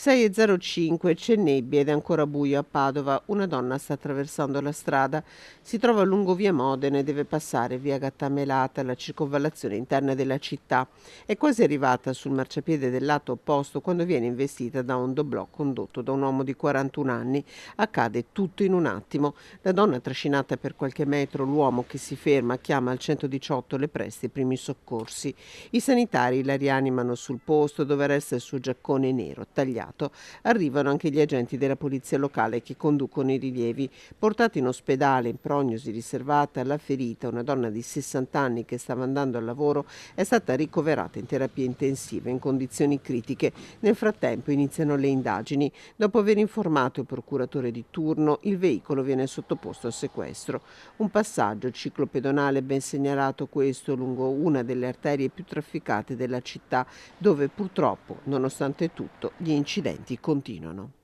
6:05, c'è nebbia ed è ancora buio a Padova. Una donna sta attraversando la strada. Si trova lungo via Modena e deve passare via Gattamelata, la circonvallazione interna della città. È quasi arrivata sul marciapiede del lato opposto quando viene investita da un doblò condotto da un uomo di 41 anni. Accade tutto in un attimo. La donna è trascinata per qualche metro, l'uomo che si ferma chiama al 118, le presta i primi soccorsi. I sanitari la rianimano sul posto dove resta il suo giaccone nero tagliato. Arrivano anche gli agenti della polizia locale che conducono i rilievi. Portata in ospedale in prognosi riservata alla ferita, una donna di 60 anni che stava andando al lavoro è stata ricoverata in terapia intensiva in condizioni critiche. Nel frattempo iniziano le indagini. Dopo aver informato il procuratore di turno, il veicolo viene sottoposto a sequestro. Un passaggio ciclopedonale ben segnalato questo lungo una delle arterie più trafficate della città, dove purtroppo, nonostante tutto, gli incidenti continuano.